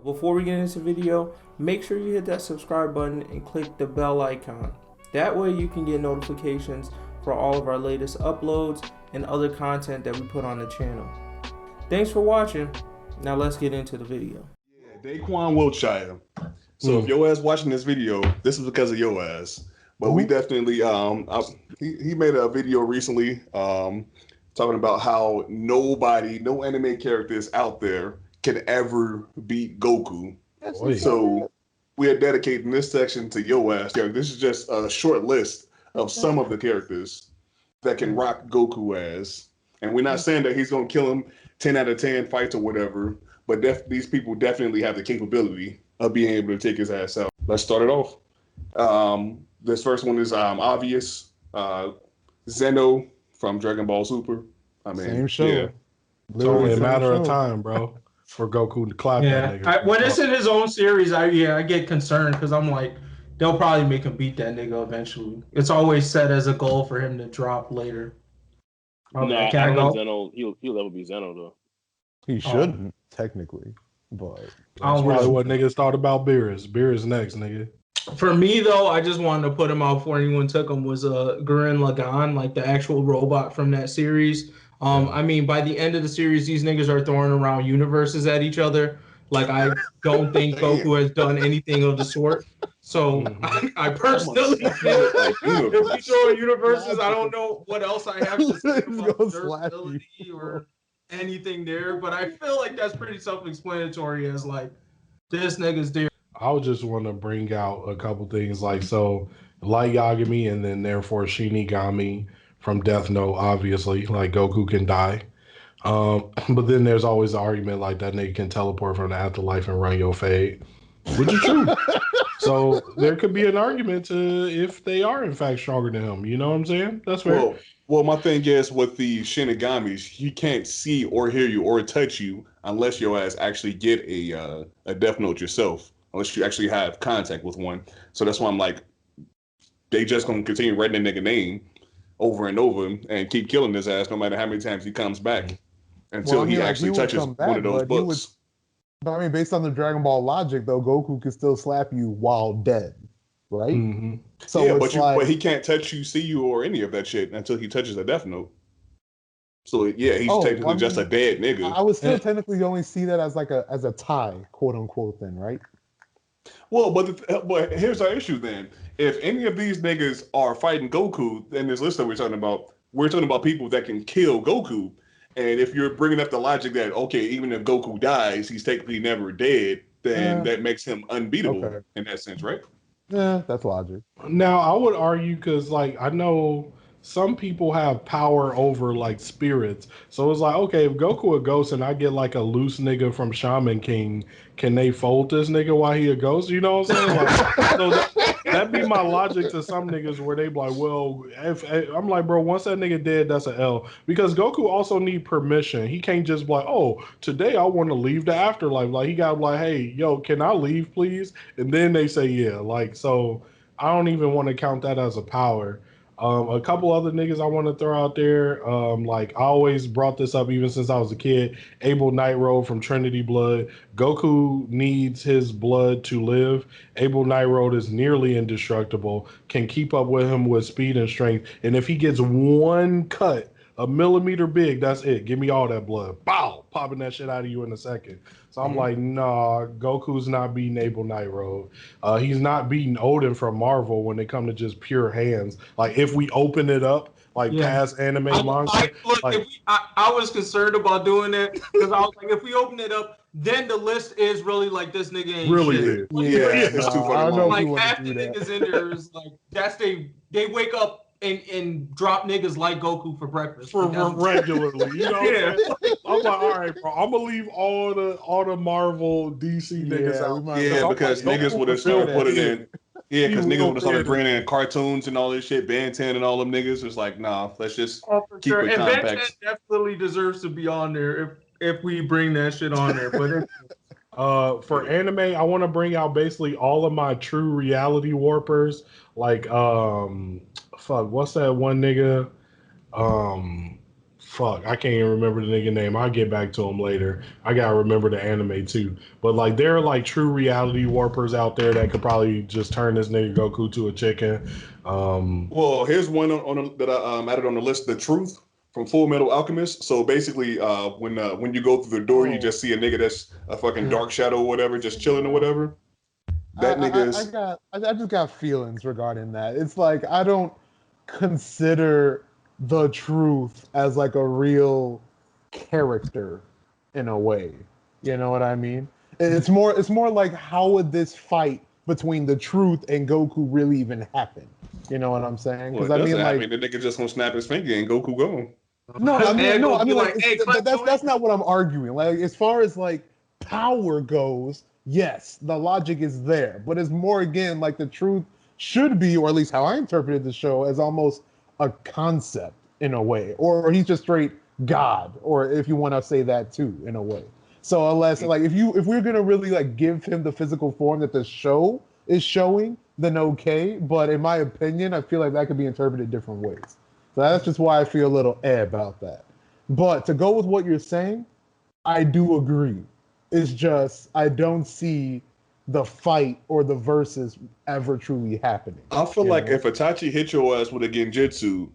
Before we get into the video, make sure you hit that subscribe button and click the bell icon. That way you can get notifications for all of our latest uploads and other content that we put on the channel. Thanks for watching. Now let's get into the video. Yeah, Daquan Wiltshire. So if your ass watching this video, this is because of your ass. But we definitely, he made a video recently talking about how no anime characters out there can ever beat Goku. So we are dedicating this section to your ass. This is just a short list of some of the characters that can rock Goku ass. And we're not saying that he's going to kill him 10 out of 10 fights or whatever, but these people definitely have the capability of being able to take his ass out. Let's start it off. This first one is obvious. Zeno from Dragon Ball Super. I mean, same show. Yeah. It's only a matter of time, bro, for Goku to clap that nigga. When it's in his own series, I get concerned because I'm like, they'll probably make him beat that nigga eventually. It's always set as a goal for him to drop later. I don't know Zeno. He'll ever be Zeno though. He shouldn't technically, but that's probably what niggas thought about Beerus. Beerus next, nigga. For me though, I just wanted to put him out before anyone took him. Was Gurren Lagann, like the actual robot from that series. I mean, by the end of the series, these niggas are throwing around universes at each other. Like, I don't think Goku has done anything of the sort. So, I personally feel like if we throw universes, I don't know what else I have to say about durability or anything there. But I feel like that's pretty self-explanatory as, like, this nigga's there. I would just want to bring out a couple things. Like Yagmi and then therefore Shinigami from Death Note, obviously, like Goku can die. But then there's always the argument like that nigga can teleport from the afterlife and run your fade, which is true. So there could be an argument to if they are in fact stronger than him. You know what I'm saying? That's fair. Well, my thing is with the Shinigamis, he can't see or hear you or touch you unless your ass actually get a Death Note yourself, unless you actually have contact with one. So that's why I'm like, they just gonna continue writing that nigga name over and over and keep killing his ass no matter how many times he comes back until he actually touches one of those books. But I mean, based on the Dragon Ball logic, though, Goku can still slap you while dead, right? Mm-hmm. So yeah, but he can't touch you, see you, or any of that shit until he touches a Death Note. So yeah, he's technically just a dead nigga. I would still technically only see that as like as a tie, quote unquote, then, right? Well, but here's our issue then. If any of these niggas are fighting Goku, then this list that we're talking about people that can kill Goku. And if you're bringing up the logic that, okay, even if Goku dies, he's technically never dead, then that makes him unbeatable in that sense, right? Yeah, that's logic. Now, I would argue because, like, I know some people have power over, like, spirits. So it's like, okay, if Goku a ghost and I get, like, a loose nigga from Shaman King, can they fold this nigga while he a ghost? You know what I'm saying? Like, so that'd be my logic to some niggas where they be like, well, if I'm like, bro, once that nigga dead, that's an L. Because Goku also need permission. He can't just be like, oh, today I want to leave the afterlife. Like, he got to be like, hey, yo, can I leave, please? And then they say, yeah. Like, so I don't even want to count that as a power. A couple other niggas I want to throw out there. Like I always brought this up even since I was a kid. Abel Nightroad from Trinity Blood. Goku needs his blood to live. Abel Nightroad is nearly indestructible, can keep up with him with speed and strength. And if he gets one cut, a millimeter big, that's it. Give me all that blood. Bow! Popping that shit out of you in a second. So I'm like, nah, Goku's not beating Abel Nightroad. He's not beating Odin from Marvel when they come to just pure hands. Like, if we open it up, like past anime manga. I was concerned about doing that because I was like, if we open it up, then the list is really like this nigga ain't really shit. It's too fucking long. Like half the niggas in there is like they wake up and drop niggas like Goku for breakfast regularly. You know, I'm like, all right, bro. I'm gonna leave all the Marvel DC niggas out. Yeah, because niggas would have started putting in. Yeah, because niggas would have started bringing in cartoons and all this shit. Ben 10 and all them niggas. It's like, nah, let's just keep it compact. And Ben 10 definitely deserves to be on there if we bring that shit on there. But for anime, I want to bring out basically all of my true reality warpers. Like, what's that one nigga? fuck, I can't even remember the nigga name. I'll get back to him later. I gotta remember the anime too. But like, there are like true reality warpers out there that could probably just turn this nigga Goku to a chicken. Well, here's one that I added on the list: The Truth from Full Metal Alchemist. So basically, when you go through the door, you just see a nigga that's a fucking dark shadow or whatever, just chilling or whatever. That nigga I just got feelings regarding that. It's like I don't consider the Truth as like a real character in a way. You know what I mean? It's more like, how would this fight between the Truth and Goku really even happen? You know what I'm saying? Because I mean, like, the nigga just gonna snap his finger and Goku gone. No, I mean, like, that's not what I'm arguing. Like, as far as like power goes, yes, the logic is there, but it's more, again, like, the Truth should be, or at least how I interpreted the show, as almost a concept in a way, or he's just straight God, or if you want to say that too, in a way. So unless, like, if we're gonna really like give him the physical form that the show is showing, then okay. But in my opinion, I feel like that could be interpreted different ways. So that's just why I feel a little about that. But to go with what you're saying, I do agree. It's just I don't see the fight or the verses ever truly happening. I feel like if Itachi hit your ass with a genjutsu,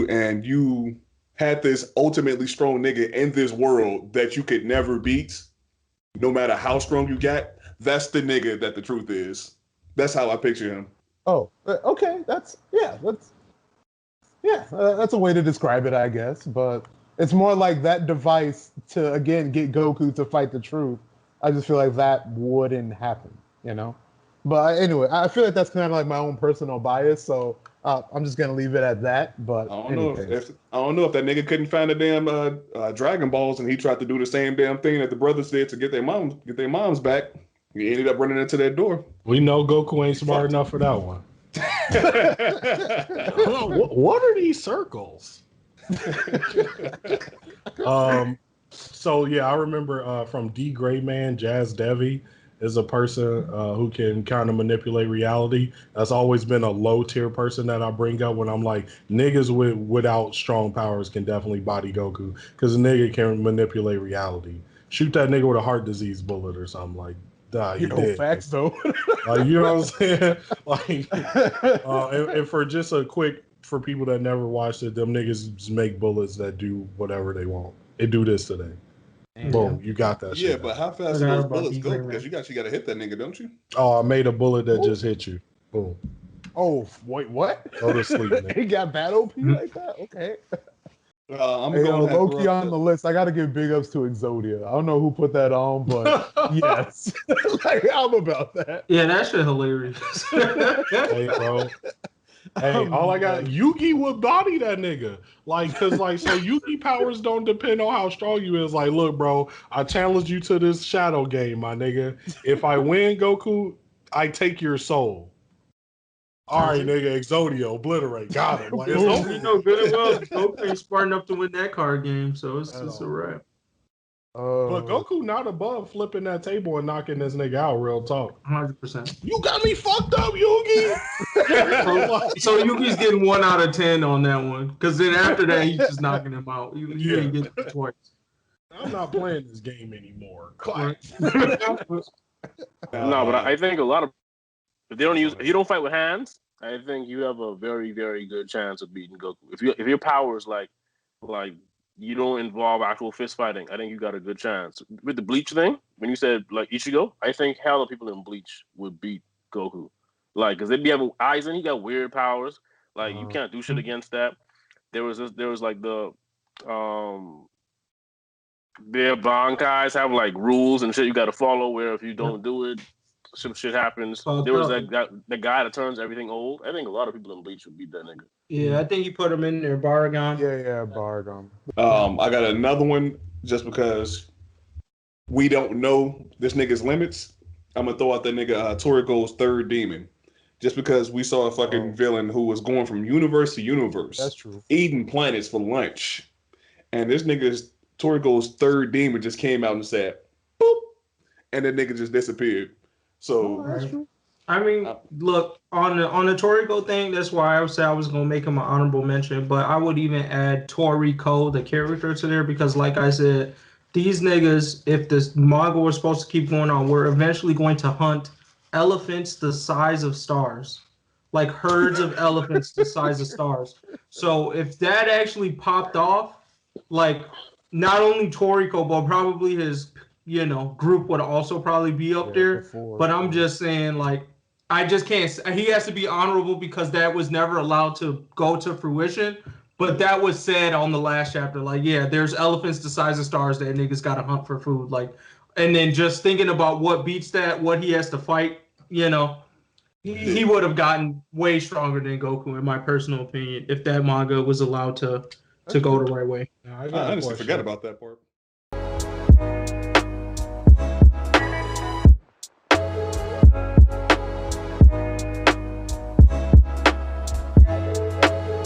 and you had this ultimately strong nigga in this world that you could never beat, no matter how strong you got, that's the nigga that the Truth is. That's how I picture him. Oh, okay. That's a way to describe it, I guess. But it's more like that device to, again, get Goku to fight the Truth. I just feel like that wouldn't happen, you know? But anyway, I feel like that's kind of like my own personal bias, so I'm just gonna leave it at that. But I don't know if that nigga couldn't find the damn Dragon Balls, and he tried to do the same damn thing that the brothers did to get their moms back. He ended up running into that door. We know Goku ain't smart enough for that one. What are these circles? So yeah, I remember from D Gray Man, Jasdevy is a person who can kind of manipulate reality. That's always been a low tier person that I bring up when I'm like, niggas without strong powers can definitely body Goku, because a nigga can manipulate reality. Shoot that nigga with a heart disease bullet or something, like, you know, facts though. You know what I'm saying? Like, and for just a quick, for people that never watched it, them niggas just make bullets that do whatever they want. It do this today. Boom, you got that shit. Yeah, but how fast do those bullets go? Because you got to hit that nigga, don't you? Oh, I made a bullet that just hit you. Boom. Oh, wait, what? Go to sleep, nigga. He got bad OP like that? Okay. I'm going low-key on the list. I got to give big ups to Exodia. I don't know who put that on, but yes. Like, I'm about that. Yeah, that shit hilarious. Hey, bro. Hey, all I got, Yugi would body that nigga. Like, cause like, so Yugi powers don't depend on how strong you is. Like, look, bro, I challenge you to this shadow game, my nigga. If I win, Goku, I take your soul. All right, nigga, Exodia, obliterate. Got him. Like, you know good and well, Goku ain't smart enough to win that card game, so it's a wrap. But Goku not above flipping that table and knocking this nigga out, real talk. 100%. You got me fucked up, Yugi. So Yugi's getting 1 out of 10 on that one, because then after that, he's just knocking him out. You ain't getting it twice. I'm not playing this game anymore. No, but I think a lot of, if you don't fight with hands, I think you have a very, very good chance of beating Goku. If your power is like you don't involve actual fist fighting, I think you got a good chance. With the Bleach thing, when you said like Ichigo, I think hella people in Bleach would beat Goku. Like, because they'd be having eyes and he got weird powers. Like, you can't do shit against that. There was like the their Bankais have like rules and shit you got to follow, where if you don't do it, some shit happens. There was the guy that turns everything old. I think a lot of people in Bleach would beat that nigga. Yeah, I think you put him in there, Baragon. Yeah, Baragon. I got another one just because we don't know this nigga's limits. I'm gonna throw out that nigga Toriko's third demon, just because we saw a fucking villain who was going from universe to universe. That's true. Eating planets for lunch, and this nigga's Toriko's third demon just came out and said, "Boop," and that nigga just disappeared. So I mean, look, on the Toriko thing, that's why I would say I was gonna make him an honorable mention, but I would even add Toriko, the character, to there because, like I said, these niggas, if this manga was supposed to keep going on, we're eventually going to hunt elephants the size of stars, like herds of elephants the size of stars. So if that actually popped off, like not only Toriko, but probably his group would also probably be up there. But I'm just saying, like, I just can't. He has to be honorable because that was never allowed to go to fruition. But that was said on the last chapter. Like, yeah, there's elephants the size of stars that niggas got to hunt for food. Like, and then just thinking about what beats that, what he has to fight, he would have gotten way stronger than Goku, in my personal opinion, if that manga was allowed to go the right way. I honestly forgot about that part.